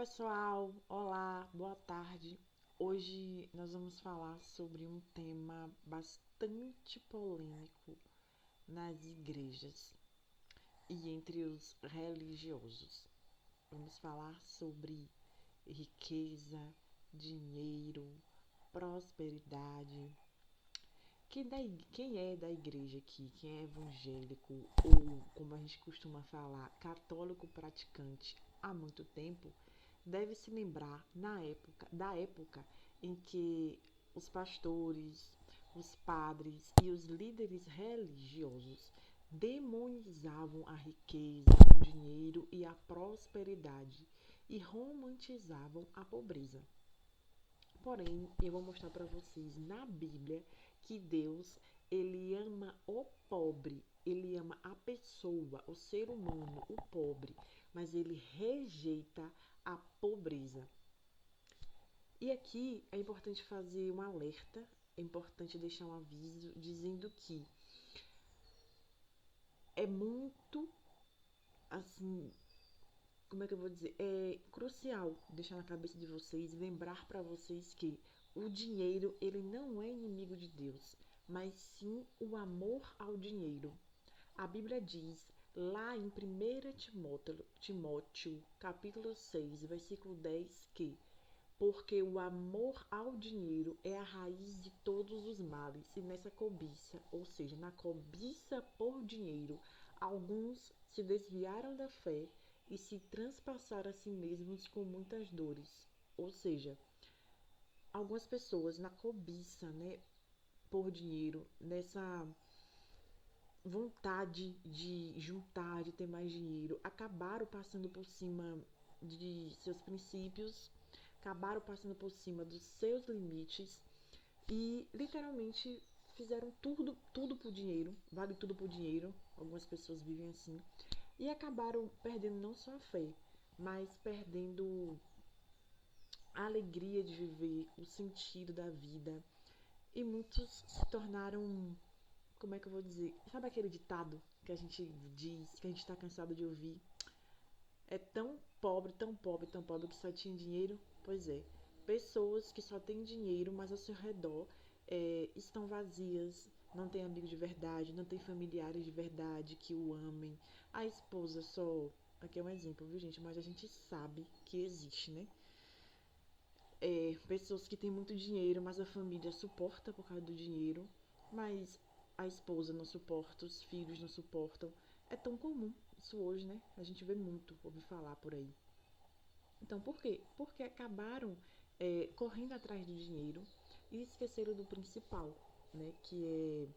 pessoal, olá, boa tarde. Hoje nós vamos falar sobre um tema bastante polêmico nas igrejas e entre os religiosos. Vamos falar sobre riqueza, dinheiro, prosperidade. Quem é da igreja aqui? Quem é evangélico ou, como a gente costuma falar, católico praticante há muito tempo, deve se lembrar da época em que os pastores, os padres e os líderes religiosos demonizavam a riqueza, o dinheiro e a prosperidade e romantizavam a pobreza. Porém, eu vou mostrar para vocês na Bíblia que Deus, ele ama o pobre, ele ama a pessoa, o ser humano, o pobre, mas ele rejeita a pobreza. E aqui é importante fazer um alerta, é importante deixar um aviso dizendo que é muito, assim, como é que eu vou dizer? É crucial deixar na cabeça de vocês, lembrar para vocês que o dinheiro, ele não é inimigo de Deus, mas sim o amor ao dinheiro. A Bíblia diz lá em 1 Timóteo, capítulo 6, versículo 10, que porque o amor ao dinheiro é a raiz de todos os males, e nessa cobiça, ou seja, na cobiça por dinheiro, alguns se desviaram da fé e se transpassaram a si mesmos com muitas dores. Ou seja, algumas pessoas na cobiça, né, por dinheiro, nessa vontade de juntar, de ter mais dinheiro, acabaram passando por cima de seus princípios, acabaram passando por cima dos seus limites e literalmente fizeram tudo por dinheiro, vale tudo por dinheiro, algumas pessoas vivem assim, e acabaram perdendo não só a fé, mas perdendo a alegria de viver, o sentido da vida. E muitos se tornaram, como é que eu vou dizer? Sabe aquele ditado que a gente diz, que a gente está cansado de ouvir? É tão pobre, tão pobre, tão pobre que só tinha dinheiro? Pois é. Pessoas que só têm dinheiro, mas ao seu redor estão vazias, não tem amigo de verdade, não tem familiares de verdade que o amem. A esposa só. Aqui é um exemplo, viu, gente? Mas a gente sabe que existe, né? Pessoas que têm muito dinheiro, mas a família suporta por causa do dinheiro, mas a esposa não suporta, os filhos não suportam. É tão comum isso hoje, né? A gente vê muito, ouve falar por aí. Então, por quê? Porque acabaram correndo atrás do dinheiro e esqueceram do principal, né? Que é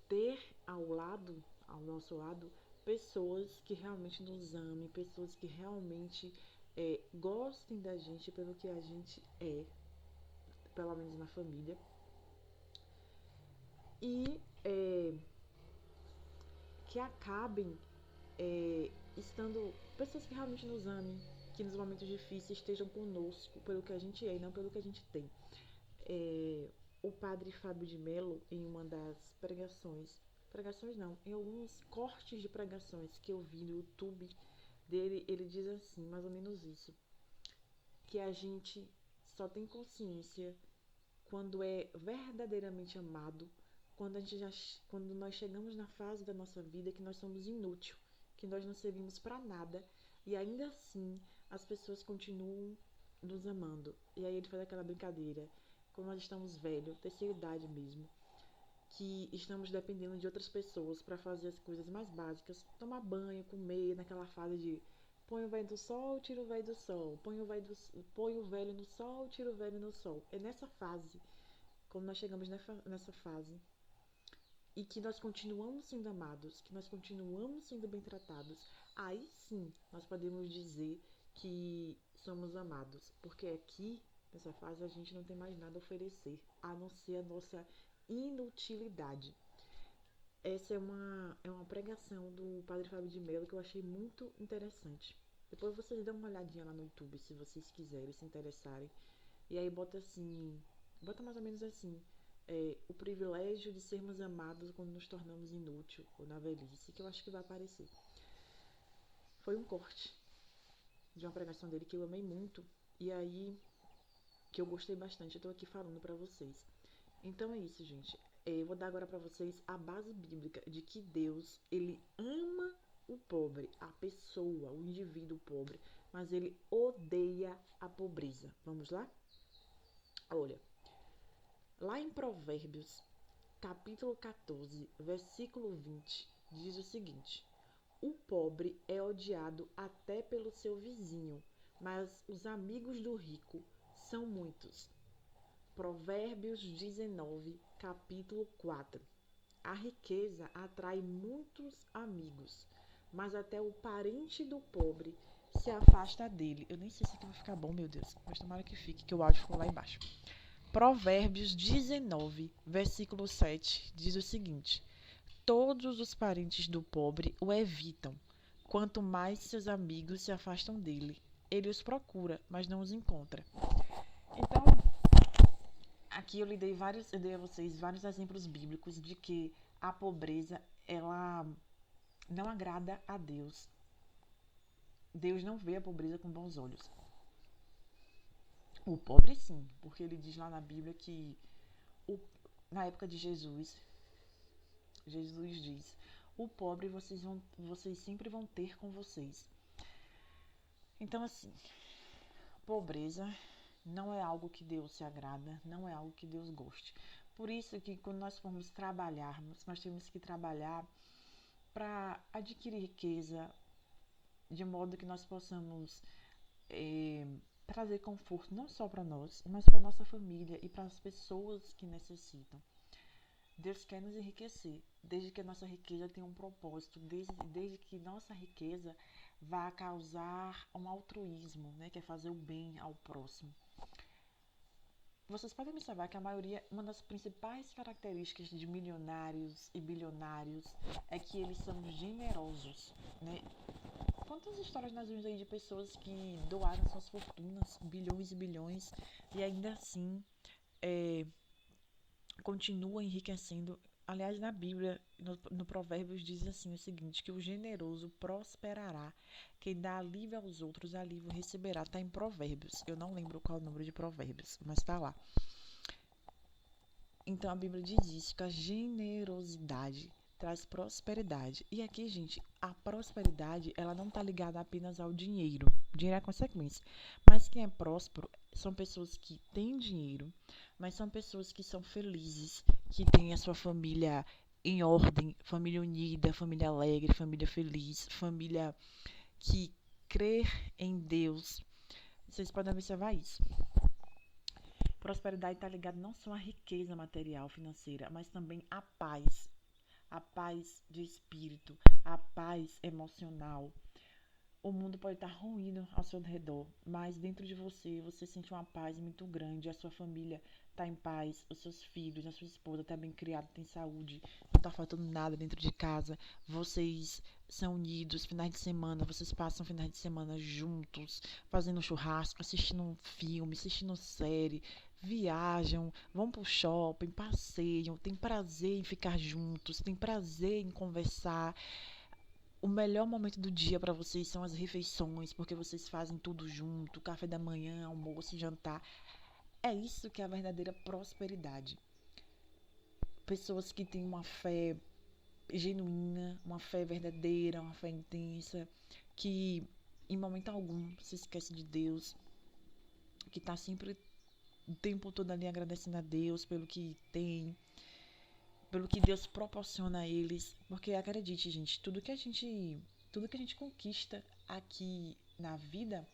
ter ao nosso lado, pessoas que realmente nos amem, pessoas que realmente gostem da gente pelo que a gente é, pelo menos na família, e que acabem estando pessoas que realmente nos amem, que nos momentos difíceis estejam conosco pelo que a gente é e não pelo que a gente tem. O padre Fábio de Mello, em uma das pregações não, em alguns cortes de pregações que eu vi no YouTube dele, ele diz assim, mais ou menos isso, que a gente só tem consciência quando é verdadeiramente amado, quando nós chegamos na fase da nossa vida que nós somos inútil, que nós não servimos para nada e ainda assim as pessoas continuam nos amando. E aí ele faz aquela brincadeira, quando nós estamos velhos, terceira idade mesmo, que estamos dependendo de outras pessoas para fazer as coisas mais básicas, tomar banho, comer, naquela fase de põe o velho do sol, tira o velho do sol, põe o velho no sol, tira o velho no sol. É nessa fase, quando nós chegamos nessa fase, e que nós continuamos sendo amados, que nós continuamos sendo bem tratados, aí sim nós podemos dizer que somos amados, porque aqui, nessa fase, a gente não tem mais nada a oferecer, a não ser a nossa inutilidade. Essa é uma pregação do Padre Fábio de Mello que eu achei muito interessante. Depois vocês dão uma olhadinha lá no YouTube, se vocês quiserem, se interessarem. E aí bota mais ou menos assim, o privilégio de sermos amados quando nos tornamos inútil ou na velhice, que eu acho que vai aparecer. Foi um corte. de uma pregação dele que eu amei muito. E aí, que eu gostei bastante, eu tô aqui falando pra vocês. Então é isso, gente. Eu vou dar agora pra vocês a base bíblica de que Deus, ele ama o pobre, a pessoa, o indivíduo pobre, mas ele odeia a pobreza. Vamos lá? Olha, lá em Provérbios, capítulo 14, versículo 20, diz o seguinte: o pobre é odiado até pelo seu vizinho, mas os amigos do rico são muitos. Provérbios 19, capítulo 4. A riqueza atrai muitos amigos, mas até o parente do pobre se afasta dele. Eu nem sei se aqui vai ficar bom, meu Deus, mas tomara que fique, que o áudio ficou lá embaixo. Provérbios 19, versículo 7, diz o seguinte: todos os parentes do pobre o evitam, quanto mais seus amigos se afastam dele. Ele os procura, mas não os encontra. Então, aqui eu dei a vocês vários exemplos bíblicos de que a pobreza, ela não agrada a Deus. Deus não vê a pobreza com bons olhos. O pobre sim, porque ele diz lá na Bíblia que na época de Jesus diz: o pobre vocês sempre vão ter com vocês. Então, assim, pobreza não é algo que Deus se agrada, não é algo que Deus goste. Por isso que quando nós formos trabalharmos, nós temos que trabalhar para adquirir riqueza, de modo que nós possamos trazer conforto não só para nós, mas para nossa família e para as pessoas que necessitam. Deus quer nos enriquecer, desde que a nossa riqueza tenha um propósito, desde que nossa riqueza vá causar um altruísmo, né, que é fazer o bem ao próximo. Vocês podem observar que uma das principais características de milionários e bilionários é que eles são generosos, né? Quantas histórias nós vimos aí de pessoas que doaram suas fortunas, bilhões e bilhões, e ainda assim continuam enriquecendo. Aliás, na Bíblia, no Provérbios, diz assim o seguinte, que o generoso prosperará, quem dá alívio aos outros, alívio receberá. Está em Provérbios, eu não lembro qual é o número de Provérbios, mas está lá. Então a Bíblia diz isso, que a generosidade traz prosperidade. E aqui, gente, a prosperidade, ela não está ligada apenas ao dinheiro. Dinheiro é a consequência. Mas quem é próspero são pessoas que têm dinheiro, mas são pessoas que são felizes, que têm a sua família em ordem, família unida, família alegre, família feliz, família que crê em Deus. Vocês podem observar isso. Prosperidade está ligada não só à riqueza material, financeira, mas também à paz de espírito, a paz emocional. O mundo pode estar ruindo ao seu redor, mas dentro de você sente uma paz muito grande, a sua família está em paz, os seus filhos, a sua esposa está bem criada, tem saúde, não está faltando nada dentro de casa, vocês são unidos, finais de semana, vocês passam finais de semana juntos, fazendo churrasco, assistindo um filme, assistindo série, viajam, vão pro shopping, passeiam, tem prazer em ficar juntos, tem prazer em conversar. O melhor momento do dia para vocês são as refeições, porque vocês fazem tudo junto, café da manhã, almoço, jantar. É isso que é a verdadeira prosperidade. Pessoas que têm uma fé genuína, uma fé verdadeira, uma fé intensa, que em momento algum se esquece de Deus, que está sempre o tempo todo ali agradecendo a Deus pelo que tem, pelo que Deus proporciona a eles, porque acredite, gente, tudo que a gente conquista aqui na vida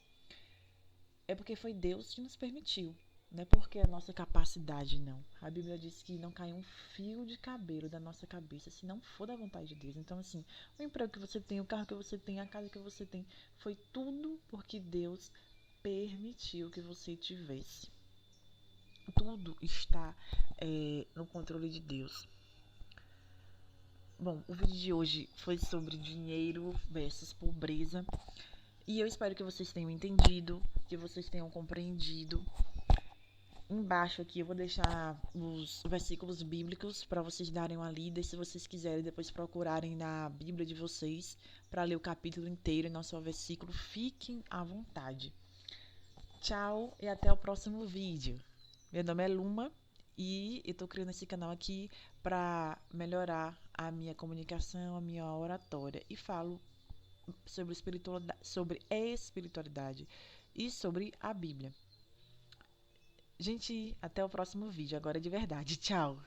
é porque foi Deus que nos permitiu, não é porque é a nossa capacidade, não. A Bíblia diz que não cai um fio de cabelo da nossa cabeça se não for da vontade de Deus. Então, assim, o emprego que você tem, o carro que você tem, a casa que você tem, foi tudo porque Deus permitiu que você tivesse. Tudo está no controle de Deus. Bom, o vídeo de hoje foi sobre dinheiro versus pobreza. E eu espero que vocês tenham entendido, que vocês tenham compreendido. Embaixo aqui eu vou deixar os versículos bíblicos para vocês darem uma lida e se vocês quiserem depois procurarem na Bíblia de vocês para ler o capítulo inteiro e não só o versículo, fiquem à vontade. Tchau e até o próximo vídeo. Meu nome é Luma e eu tô criando esse canal aqui para melhorar a minha comunicação, a minha oratória e falo sobre espiritualidade e sobre a Bíblia. Gente, até o próximo vídeo, agora de verdade. Tchau!